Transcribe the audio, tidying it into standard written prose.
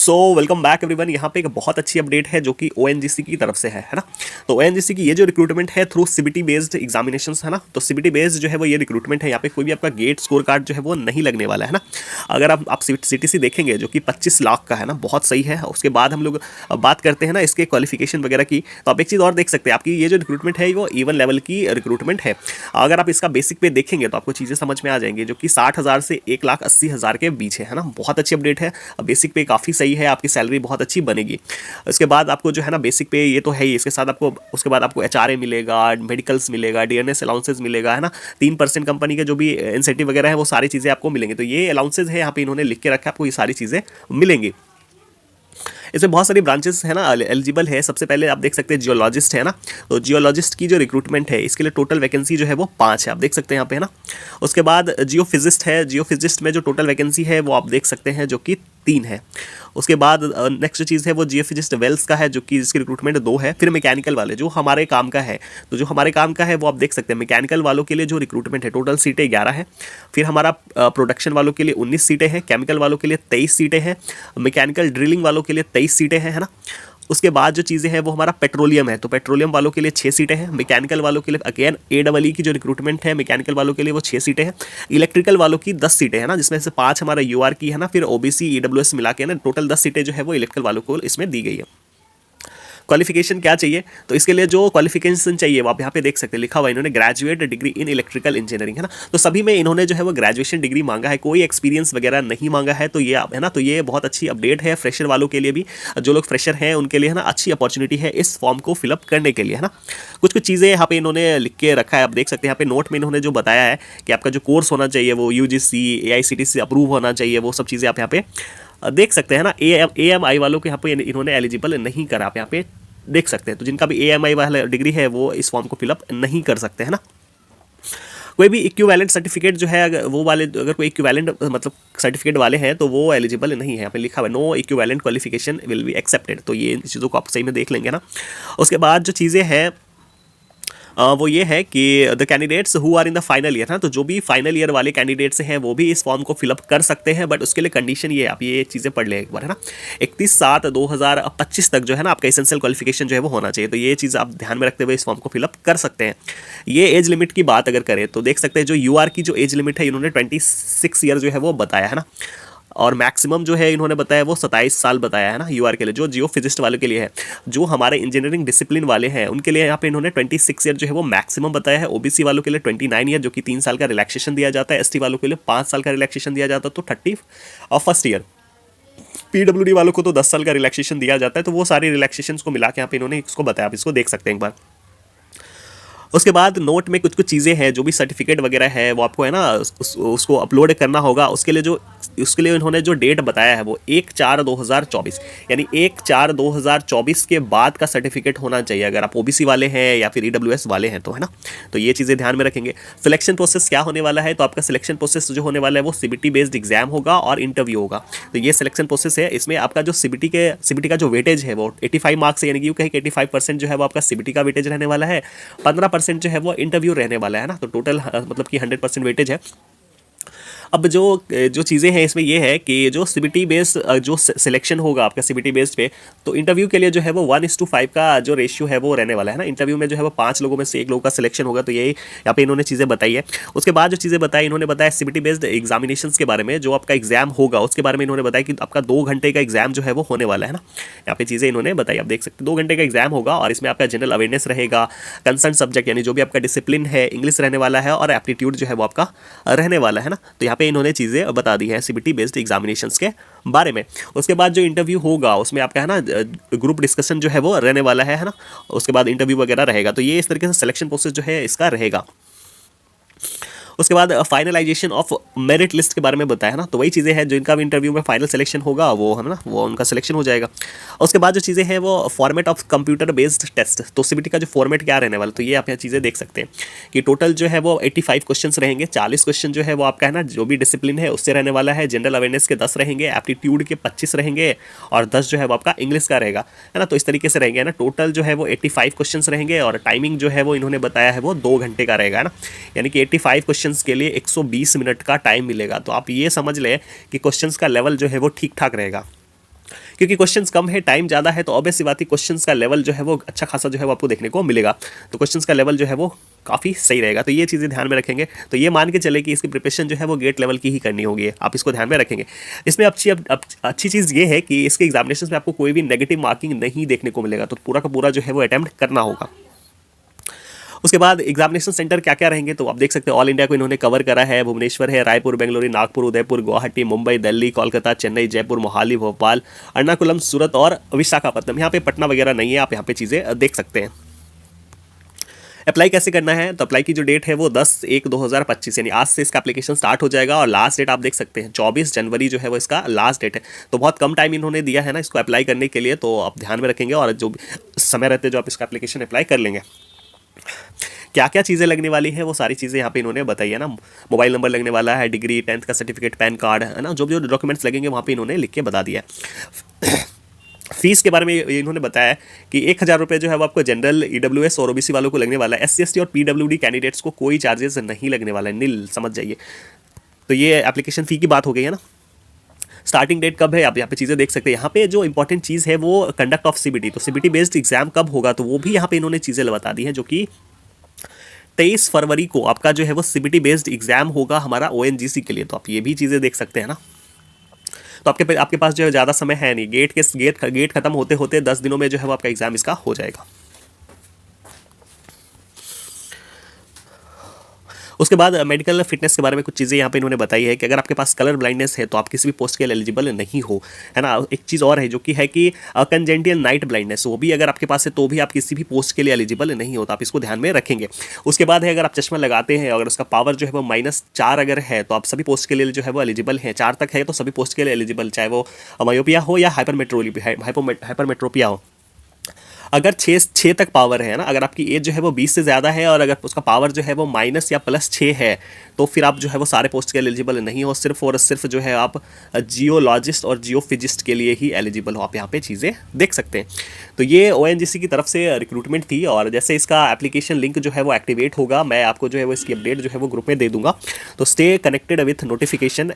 So welcome back everyone. यहाँ पे एक बहुत अच्छी अपडेट है जो कि ओएनजीसी की तरफ से है ना। तो ओएनजीसी की ये जो रिक्रूटमेंट है थ्रू सीबीटी बेस्ड एग्जामिनेशंस है ना। तो सीबीटी बेस्ड जो है वो ये रिक्रूटमेंट है। यहाँ पे कोई भी आपका गेट स्कोर कार्ड जो है वो नहीं लगने वाला है ना। अगर आप सीटीसी देखेंगे जो कि 25 लाख का है ना, बहुत सही है। उसके बाद हम लोग बात करते हैं ना इसके क्वालिफिकेशन वगैरह की, तो आप एक चीज़ और देख सकते हैं, आपकी ये जो रिक्रूटमेंट है वो E1 लेवल की रिक्रूटमेंट है। अगर आप इसका बेसिक पे देखेंगे तो आपको चीज़ें समझ में आ जाएंगी, जो कि 60,000 से 1,80,000 के बीच है ना। बहुत अच्छी अपडेट है। बेसिक पे काफ़ी सही है, आपकी सैलरी बहुत अच्छी बनेगी। इसके बाद आपको जो है ना बेसिक पे ये तो है ही, इसके साथ आपको उसके बाद आपको एचआरए मिलेगा, मेडिकल्स मिलेगा, डीएनएस अलाउंसेस मिलेगा है ना। 3% कंपनी के जो भी इंसेंटिव वगैरह है वो सारी चीज़ें आपको मिलेंगी। तो ये अलाउंसेस है यहाँ पे इन्होंने लिख के रखा है, आपको ये सारी चीज़ें मिलेंगी। इसमें बहुत सारी ब्रांचेस है ना एलिजिबल है। सबसे पहले आप देख सकते हैं जियोलॉजिस्ट है ना। तो जियोलॉजिस्ट की जो रिक्रूटमेंट है इसके लिए टोटल वैकेंसी जो है वो 5 है, आप देख सकते हैं यहाँ पे है ना। उसके बाद जियोफिजिस्ट है, जियोफिजिस्ट में जो टोटल वैकेंसी है वो आप देख सकते हैं जो कि 3 है। उसके बाद नेक्स्ट चीज़ है वो जियोफिजिस्ट वेल्स का है, जो कि जिसकी रिक्रूटमेंट 2 है। फिर मैकेनिकल वाले जो हमारे काम का है, तो जो हमारे काम का है वो आप देख सकते हैं मैकेनिकल वालों के लिए जो रिक्रूटमेंट है टोटल सीटें 11 है। फिर हमारा प्रोडक्शन वालों के लिए 19 सीटें हैं, केमिकल वालों के लिए 23 सीटें हैं, मैकेनिकल ड्रिलिंग वालों के लिए 23 सीटें हैं है ना। उसके बाद जो चीज़ें हैं वो हमारा पेट्रोलियम है, तो पेट्रोलियम वालों के लिए 6 सीटें हैं। मैकेनिकल वालों के लिए अगेन AEE की जो रिक्रूटमेंट है मैकेनिकल वालों के लिए वो 6 सीटें हैं। इलेक्ट्रिकल वालों की 10 सीटें हैं ना, जिसमें से 5 हमारा UR की है ना, फिर OBC EWS मिला के ना टोटल 10 सीटें जो है वो इलेक्ट्रिकल वालों को इसमें दी गई है। क्वालिफिकेशन क्या चाहिए, तो इसके लिए जो क्वालिफिकेशन चाहिए वो आप यहाँ पे देख सकते हैं, लिखा हुआ इन्होंने graduate degree in electrical engineering है ना। तो सभी में इन्होंने जो है वो ग्रेजुएशन डिग्री मांगा है, कोई एक्सपीरियंस वगैरह नहीं मांगा है। तो ये है ना, तो ये बहुत अच्छी अपडेट है फ्रेशर वालों के लिए भी। जो लोग फ्रेशर हैं उनके लिए है ना अच्छी अपॉर्चुनिटी है इस फॉर्म को फिलअप करने के लिए है ना। कुछ कुछ चीज़ें यहाँ पे इन्होंने लिख के रखा है, आप देख सकते हैं यहाँ पे नोट में इन्होंने जो बताया है कि आपका जो कोर्स होना चाहिए वो UGC AICTE से अप्रूव होना चाहिए, वो सब चीज़ें आप यहाँ पे देख सकते हैं ना। AMI वालों के यहाँ पे इन्होंने एलिजिबल नहीं करा, आप यहाँ पे देख सकते हैं। तो जिनका भी AMI वाला डिग्री है वो इस फॉर्म को फिलअप नहीं कर सकते हैं ना। कोई भी इक्विवेलेंट सर्टिफिकेट जो है अगर वो वाले, अगर कोई इक्विवेलेंट मतलब सर्टिफिकेट वाले हैं तो वो एलिजिबल नहीं है। यहाँ पे लिखा हुआ है no equivalent qualification will be accepted. तो ये चीज़ों को आप सही में देख लेंगे ना। उसके बाद जो चीज़ें हैं वो ये है कि the candidates who are in the final year है, तो जो भी फाइनल ईयर वाले कैंडिडेट्स हैं वो भी इस फॉर्म को फिलअप कर सकते हैं। बट उसके लिए कंडीशन ये, आप ये चीज़ें पढ़ लें एक बार है ना। 31/7/2025 तक जो है ना आपका एसेंशियल क्वालिफिकेशन जो है वो होना चाहिए। तो ये चीज़ आप ध्यान में रखते हुए इस फॉर्म को फिलअप कर सकते हैं। ये एज लिमिट की बात अगर करें तो देख सकते हैं जो UR की जो एज लिमिट है इन्होंने 26 ईयर जो है वो बताया है ना। और मैक्सिमम जो है इन्होंने बताया वो 27 साल बताया है ना UR के लिए, जो जियो फिजिस्ट वालों के लिए है। जो हमारे इंजीनियरिंग डिसिप्लिन वाले हैं उनके लिए यहाँ पे इन्होंने 26 ईयर जो है वो मैक्सिमम बताया है। OBC वालों के लिए 29 ईयर, जो कि 3 साल का रिलैक्सेशन दिया जाता है। ST वालों के लिए 5 साल का रिलैक्सेशन दिया जाता है, तो 30 और फर्स्ट ईयर। PWD वालों को तो 10 साल का रिलैक्सेशन दिया जाता है। तो वो सारी रिलैक्सेशन को मिला के यहाँ पे इन्होंने इसको बताया, आप इसको देख सकते हैं एक बार। उसके बाद नोट में कुछ कुछ चीज़ें हैं, जो भी सर्टिफिकेट वगैरह है वो आपको है ना उसको अपलोड करना होगा। उसके लिए उन्होंने जो डेट बताया है वो 1/4/2024, यानी 1/4/2024 के बाद का सर्टिफिकेट होना चाहिए, अगर आप OBC वाले हैं या फिर EWS वाले हैं तो है ना। तो ये चीज़ें ध्यान में रखेंगे। सिलेक्शन प्रोसेस क्या होने वाला है, तो आपका सिलेक्शन प्रोसेस जो होने वाला है वो CBT बेस्ड एग्जाम होगा और इंटरव्यू होगा। तो ये सिलेक्शन प्रोसेस है। इसमें आपका जो CBT का जो वेटेज है वो 85 मार्क्स है, यानी कि यूँ कहीं 85% जो है वो आपका CBT का वेटेज रहने वाला है, 15% जो है वो इंटरव्यू रहने वाला है ना। तो टोटल मतलब कि 100% वेटेज है। अब जो चीज़ें हैं इसमें ये है कि जो CBT बेस्ड जो सिलेक्शन होगा आपका CBT बेस्ड पे, तो इंटरव्यू के लिए जो है वो 1:5 का जो रेशियो है वो रहने वाला है ना। इंटरव्यू में जो है वो 5 लोगों में से 1 लोगों का सिलेक्शन होगा। तो यही यहाँ पे इन्होंने चीज़ें बताई है। उसके बाद जो चीज़ें बताई, इन्होंने बताया CBT बेस्ड एग्जामिनेशंस के बारे में, जो आपका एग्जाम होगा उसके बारे में इन्होंने बताया कि आपका 2 घंटे का एग्जाम जो है वो होने वाला है ना। यहाँ पे चीज़ें इन्होंने बताई, आप देख सकते हैं 2 घंटे का एग्जाम होगा और इसमें आपका जनरल अवेयरनेस रहेगा, कंसर्न सब्जेक्ट यानी जो भी आपका डिसिप्लिन है इंग्लिश रहने वाला है, और एप्टीट्यूड जो है वो आपका रहने वाला है ना। तो यहाँ पे इन्होंने चीज़ें बता दी है CBT बेस्ड एग्जामिनेशंस के बारे में। उसके बाद जो इंटरव्यू होगा उसमें आपका है ना ग्रुप डिस्कशन जो है वो रहने वाला है ना। उसके बाद इंटरव्यू वगैरह रहेगा। तो ये इस तरीके से सिलेक्शन प्रोसेस जो है इसका रहेगा। उसके बाद फाइनलाइजेशन ऑफ मेरिट लिस्ट के बारे में बताया ना। तो वही चीज़ें हैं, जो इनका भी इंटरव्यू में फाइनल सिलेक्शन होगा वो है ना, वो उनका सिलेक्शन हो जाएगा। उसके बाद जो चीज़ें हैं वो format of computer based test. तो CBT का जो फॉर्मेट क्या रहने वाला, तो ये आप यहाँ चीज़ें देख सकते हैं कि टोटल जो है वो 85 क्वेश्चन रहेंगे। 40 क्वेश्चन जो है वो आपका है ना जो भी डिसिप्लिन है उससे रहने वाला है। जनरल अवेयरनेस के 10 रहेंगे, एप्टीट्यूड के 25 रहेंगे, और 10 जो है वो आपका इंग्लिश का रहेगा है ना। तो इस तरीके से रहेंगे ना। टोटल जो है वो 85 क्वेश्चन रहेंगे, और टाइमिंग जो है वो इन्होंने बताया है वो 2 घंटे का रहेगा ना। यानी कि 85 क्वेश्चन के लिए 120 मिनट का टाइम मिलेगा। तो आप ये समझ लें कि क्वेश्चंस का लेवल जो है वो ठीक ठाक रहेगा। क्योंकि क्वेश्चंस कम है, टाइम ज़्यादा है, तो ऑब्वियस सी बात है क्वेश्चंस का लेवल जो है वो अच्छा खासा जो है वो आपको देखने को मिलेगा। तो क्वेश्चंस का लेवल जो है वो काफ़ी सही रहेगा, तो ये चीज़ें ध्यान में रखेंगे। तो ये मान के चले कि इसकी प्रिपरेशन जो है वो गेट लेवल की ही करनी होगी, आप इसको ध्यान में रखेंगे। इसमें अच्छी चीज़ ये है कि इसके एग्जामिनेशन में आपको कोई भी नेगेटिव मार्किंग नहीं देखने को मिलेगा, तो पूरा का पूरा जो है वो अटैम्प्ट करना होगा। उसके बाद एग्जामिनेशन सेंटर क्या क्या रहेंगे, तो आप देख सकते हैं ऑल इंडिया को इन्होंने कवर करा है। भुवनेश्वर है, रायपुर, बेंगलुरु, नागपुर, उदयपुर, गुवाहाटी, मुंबई, दिल्ली, कोलकाता, चेन्नई, जयपुर, मोहाली, भोपाल, एर्नाकुलम, सूरत और विशाखापट्टनम। यहाँ पे पटना वगैरह नहीं है, आप यहाँ पे चीज़ें देख सकते हैं। अप्लाई कैसे करना है, तो अप्लाई की जो डेट है वो 10/1/2025 यानी आज से इसका एप्लीकेशन स्टार्ट हो जाएगा, और लास्ट डेट आप देख सकते हैं 24 जनवरी जो है वो इसका लास्ट डेट है। तो बहुत कम टाइम इन्होंने दिया है ना इसको अप्लाई करने के लिए, तो आप ध्यान में रखेंगे और जो समय रहते जो आप इसका एप्लीकेशन अप्लाई कर लेंगे। क्या क्या चीज़ें लगने वाली है वो सारी चीज़ें यहाँ पे इन्होंने बताई है ना। मोबाइल नंबर लगने वाला है, डिग्री, 10th का सर्टिफिकेट, पैन कार्ड, है ना, जो जो डॉक्यूमेंट्स लगेंगे वहाँ पे इन्होंने लिख के बता दिया है। फीस के बारे में इन्होंने बताया कि 1,000 रुपये जो है वो आपको जनरल, EWS और OBC वालों को लगने वाला है। SC ST और PWD कैंडिडेट्स को कोई चार्जेस नहीं लगने वाला है, नील, समझ जाइए। तो ये एप्लीकेशन फ़ी की बात हो गई है ना। स्टार्टिंग डेट कब है आप यहाँ पे चीज़ें देख सकते हैं। यहाँ पे जो इंपॉर्टेंट चीज़ है वो कंडक्ट ऑफ CBT, तो CBT बेस्ड एग्जाम कब होगा, तो वो भी यहाँ पे इन्होंने चीज़ें बता दी हैं, जो कि 23 फरवरी को आपका जो है वो CBT बेस्ड एग्जाम होगा हमारा ONGC के लिए। तो आप ये भी चीज़ें देख सकते हैं ना। तो आपके पास जो है ज़्यादा समय है नहीं, गेट खत्म होते होते 10 दिनों में जो है वो आपका एग्जाम इसका हो जाएगा। उसके बाद मेडिकल फिटनेस के बारे में कुछ चीज़ें यहाँ पे इन्होंने बताई है कि अगर आपके पास कलर ब्लाइंडनेस है तो आप किसी भी पोस्ट के लिए एलिजिबल नहीं हो, है ना। एक चीज़ और है जो कि है कि कंजेंटियल नाइट ब्लाइंडनेस, वो भी अगर आपके पास है तो भी आप किसी भी पोस्ट के लिए एलिजिबल नहीं हो, तो आप इसको ध्यान में रखेंगे। उसके बाद है अगर आप चश्मा लगाते हैं, अगर उसका पावर जो है वो -4 अगर है तो आप सभी पोस्ट के लिए जो है वो एलिजिबल हैं। 4 तक है तो सभी पोस्ट के लिए एलिजिबल, चाहे वो मायोपिया हो या हाइपरमेट्रोपिया हो। अगर 6 तक पावर है ना, अगर आपकी एज जो है वो 20 से ज़्यादा है और अगर उसका पावर जो है वो माइनस या +6 है, तो फिर आप जो है वो सारे पोस्ट के लिए एलिजिबल नहीं हो। सिर्फ और सिर्फ जो है आप जियोलॉजिस्ट और जियोफिजिस्ट के लिए ही एलिजिबल हो, आप यहाँ पे चीज़ें देख सकते हैं। तो ये ONGC की तरफ से रिक्रूटमेंट थी, और जैसे इसका एप्लीकेशन लिंक जो है वो एक्टिवेट होगा, मैं आपको जो है वो इसकी अपडेट जो है वो ग्रुप में दे दूंगा। तो स्टे कनेक्टेड विथ नोटिफिकेशन।